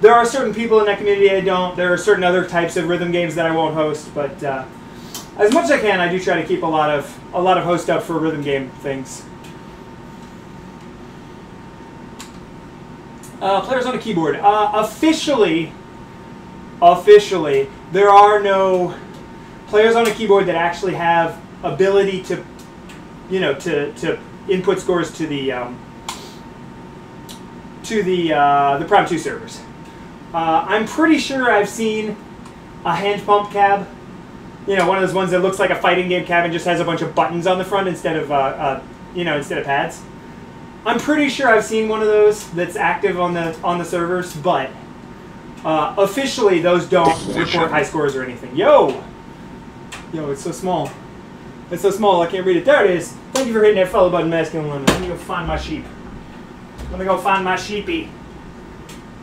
A: There are certain people in that community I don't. There are certain other types of rhythm games that I won't host, but as much as I can, I do try to keep a lot of host up for rhythm game things. Players on a keyboard. Officially, there are no players on a keyboard that actually have ability to, to input scores to the Prime 2 servers. I'm pretty sure I've seen a hand pump cab. One of those ones that looks like a fighting game cab and just has a bunch of buttons on the front instead of instead of pads. I'm pretty sure I've seen one of those that's active on the servers, but officially those don't report high scores or anything. Yo, it's so small. It's so small I can't read it. There it is. Thank you for hitting that follow button, Masculine Lemon. Let me go find my sheep. Let me go find my sheepy.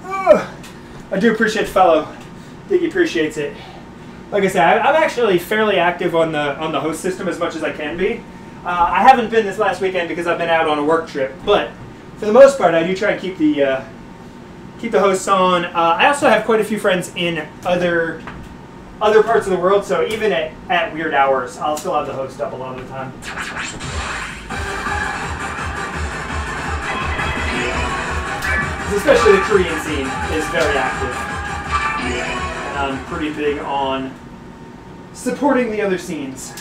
A: I do appreciate the follow. Diggy appreciates it. Like I said, I'm actually fairly active on the host system as much as I can be. I haven't been this last weekend because I've been out on a work trip, but for the most part, I do try to keep the hosts on. I also have quite a few friends in other parts of the world, so even at weird hours, I'll still have the host up a lot of the time. Especially the Korean scene is very active. And I'm pretty big on supporting the other scenes.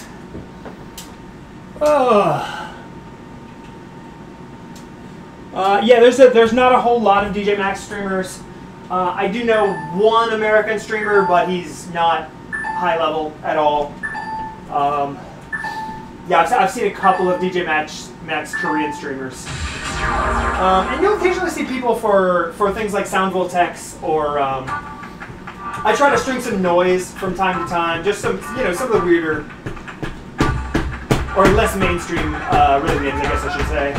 A: Yeah, there's not a whole lot of DJ Max streamers. I do know one American streamer, but he's not high level at all. Yeah, I've seen a couple of DJ Max Korean streamers. And you'll occasionally see people for things like Sound Voltex or I try to string some noise from time to time, just some, you know, some of the weirder or less mainstream rhythm games, I guess I should say.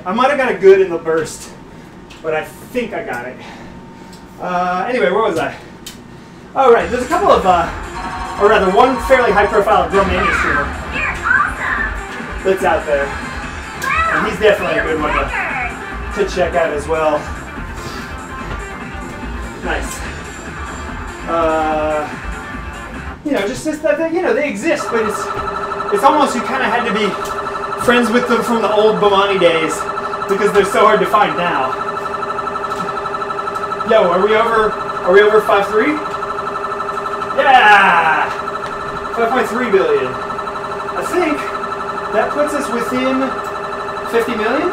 A: I might have got it good in the burst, but I think I got it. Anyway, where was I? Oh, right. There's a couple of, or rather, one fairly high-profile Drumania streamer that's out there. And he's definitely a good one to check out as well. Nice. You know, just that, you know, they exist, but it's almost you kind of had to be friends with them from the old Bomani days because they're so hard to find now. Yo, are we over 5.3? Yeah! 5.3 billion. I think that puts us within 50 million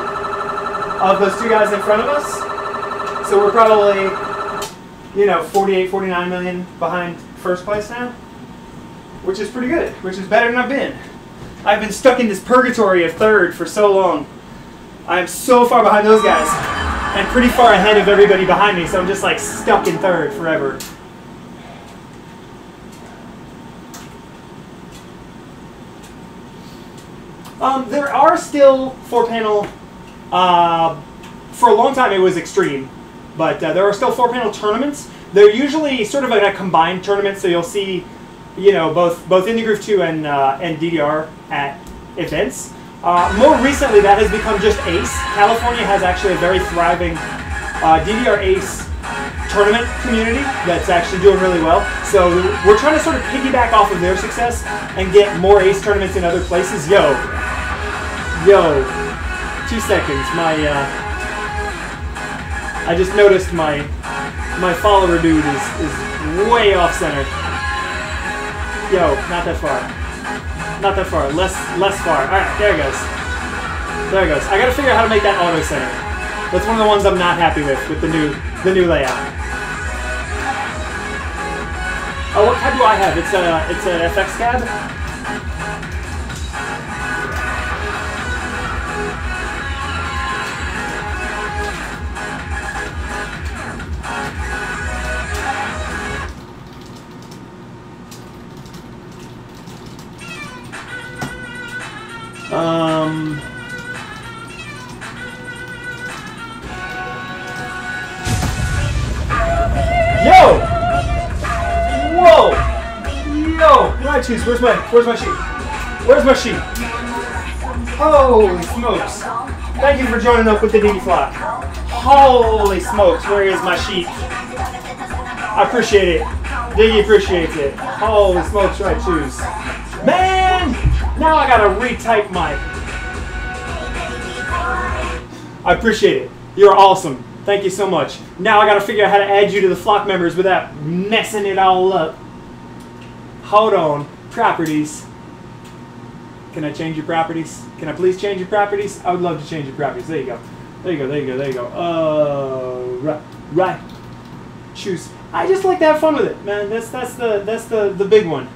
A: of those two guys in front of us. So we're probably, you know, 48, 49 million behind first place now, which is pretty good, which is better than I've been. I've been stuck in this purgatory of third for so long. I am so far behind those guys and pretty far ahead of everybody behind me, so I'm just like stuck in third forever. There are still 4-panel, for a long time it was Extreme, but there are still 4-panel tournaments. They're usually sort of like a combined tournament, so you'll see, you know, both Indie Groove 2 and DDR at events. More recently, that has become just ACE. California has actually a very thriving DDR ACE tournament community that's actually doing really well. So we're trying to sort of piggyback off of their success and get more ACE tournaments in other places. Yo, 2 seconds. I just noticed my follower dude is way off center. Yo, not that far. Not that far. Less far. All right, there it goes. There it goes. I gotta figure out how to make that auto center. That's one of the ones I'm not happy with the new layout. Oh, what cab do I have? It's an FX cab. Yo! Whoa! Yo! Hi, Cheese. Where's my sheet? Where's my sheet? Holy smokes! Thank you for joining up with the DD Flock. Holy smokes! Where is my sheet? I appreciate it. Diggy appreciates it. Holy smokes! Right, Cheese. Man! Now I gotta retype my. I appreciate it. You're awesome. Thank you so much. Now I gotta figure out how to add you to the flock members without messing it all up. Hold on. Properties. Can I change your properties? Can I please change your properties? I would love to change your properties. There you go. There you go, there you go, there you go. Right. Choose. I just like to have fun with it, man. That's the big one.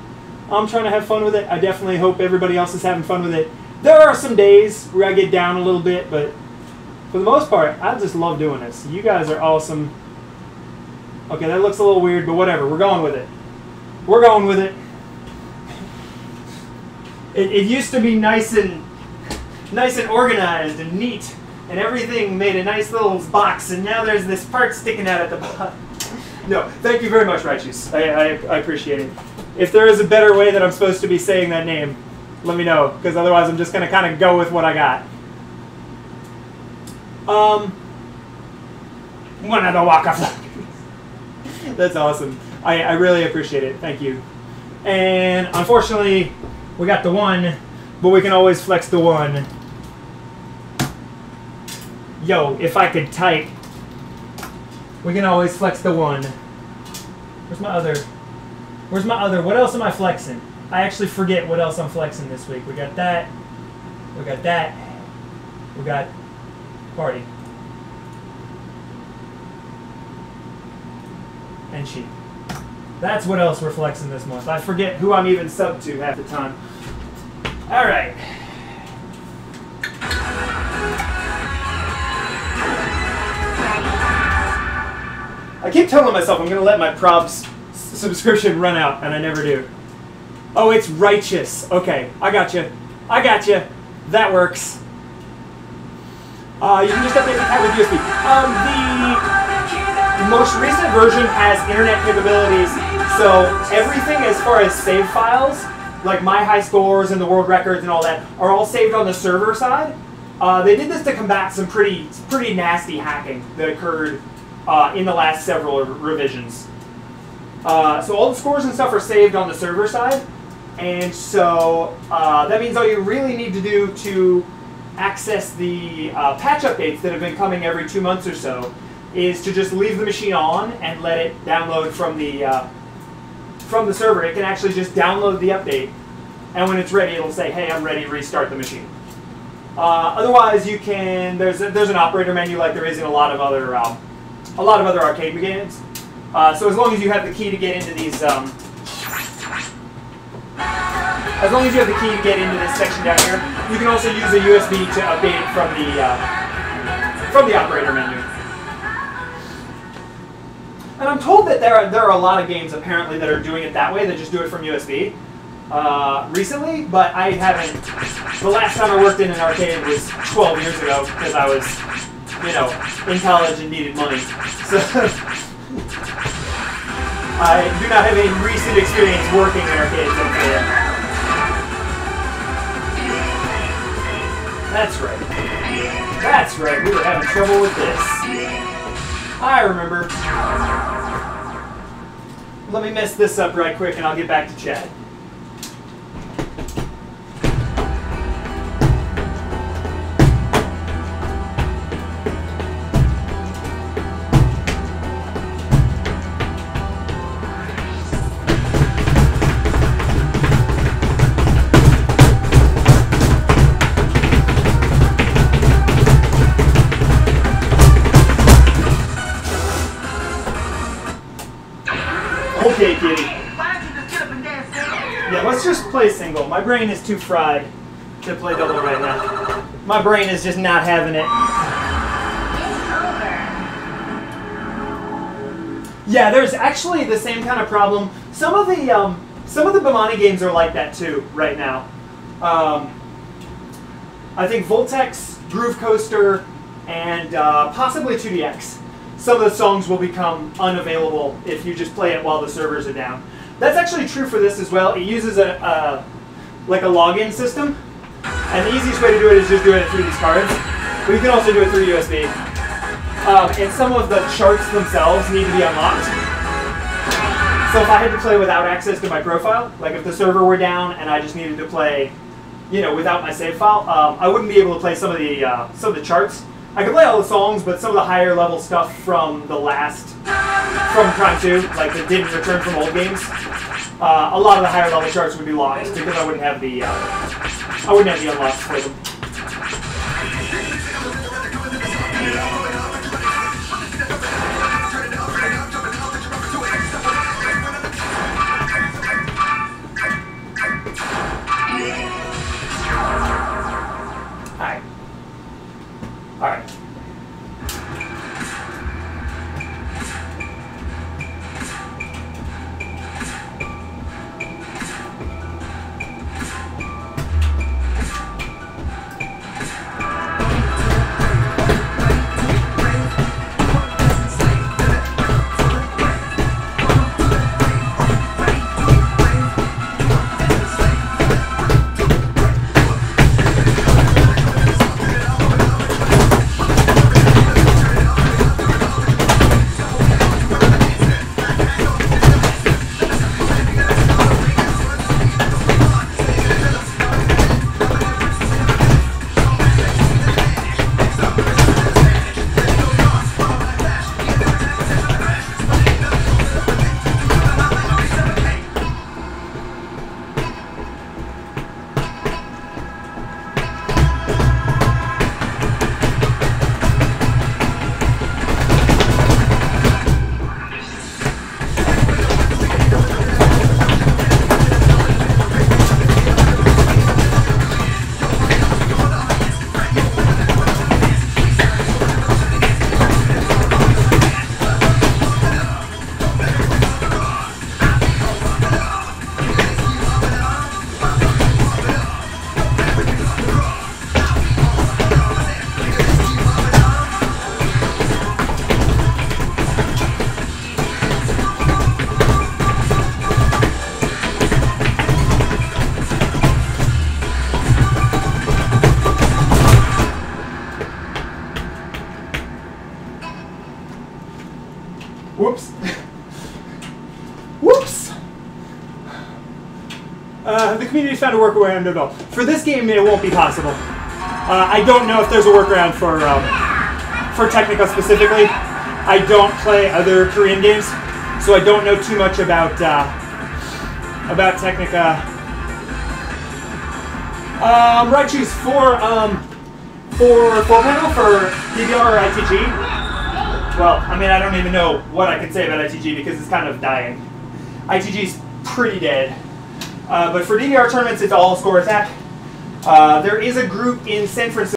A: I'm trying to have fun with it. I definitely hope everybody else is having fun with it. There are some days where I get down a little bit, but for the most part, I just love doing this. You guys are awesome. Okay, that looks a little weird, but whatever. We're going with it. We're going with it. It used to be nice and organized and neat, and everything made a nice little box, and now there's this part sticking out at the bottom. No, thank you very much, Righteous. I appreciate it. If there is a better way that I'm supposed to be saying that name, let me know, because otherwise I'm just going to kind of go with what I got. One of the Waka Flockers. That's awesome. I really appreciate it. Thank you. And unfortunately, we got the one, but we can always flex the one. Yo, if I could type, we can always flex the one. Where's my other? Where's my other? What else am I flexing? I actually forget what else I'm flexing this week. We got that. We got that. We got party. And sheep. That's what else we're flexing this month. I forget who I'm even subbed to half the time. All right. I keep telling myself I'm going to let my props subscription run out, and I never do. Oh, it's Righteous. Okay, I got you. I got you. That works. You can just update the cat with USB. The most recent version has internet capabilities, so everything as far as save files, like my high scores and the world records and all that, are all saved on the server side. They did this to combat some pretty nasty hacking that occurred in the last several revisions. So all the scores and stuff are saved on the server side, and so that means all you really need to do to access the patch updates that have been coming every 2 months or so is to just leave the machine on and let it download from the server. It can actually just download the update, and when it's ready, it'll say, "Hey, I'm ready. Restart the machine." Otherwise, you can. There's an operator menu like there is in a lot of other arcade games. So as long as you have the key to get into these, as long as you have the key to get into this section down here, you can also use a USB to update it from the operator menu. And I'm told that there are a lot of games apparently that are doing it that way, that just do it from USB. Recently, but I haven't. The last time I worked in an arcade was 12 years ago because I was, in college and needed money. So I do not have any recent experience working in arcades. That's right. That's right. We were having trouble with this. I remember. Let me mess this up right quick and I'll get back to chat. Okay, kitty. Yeah, let's just play single. My brain is too fried to play double right now. My brain is just not having it. Yeah, there's actually the same kind of problem. Some of the Bomani games are like that too right now. I think Voltex, Groove Coaster, and possibly 2DX. Some of the songs will become unavailable if you just play it while the servers are down. That's actually true for this as well. It uses like a login system, and the easiest way to do it is just doing it through these cards. But you can also do it through USB. And some of the charts themselves need to be unlocked. So if I had to play without access to my profile, like if the server were down and I just needed to play, without my save file, I wouldn't be able to play some of the charts. I can play all the songs, but some of the higher level stuff from the last, from Prime 2, like that didn't return from old games, a lot of the higher level charts would be lost because I wouldn't have the unlocks for them. Alright. Whoops. Whoops! The community found a workaround at all. For this game, it won't be possible. I don't know if there's a workaround for Technica specifically. I don't play other Korean games, so I don't know too much about Technica. Raichu's for 4-panel for DVR or ITG. Well, I mean, I don't even know what I can say about ITG because it's kind of dying. ITG's pretty dead. But for DVR tournaments, it's all score attack. There is a group in San Francisco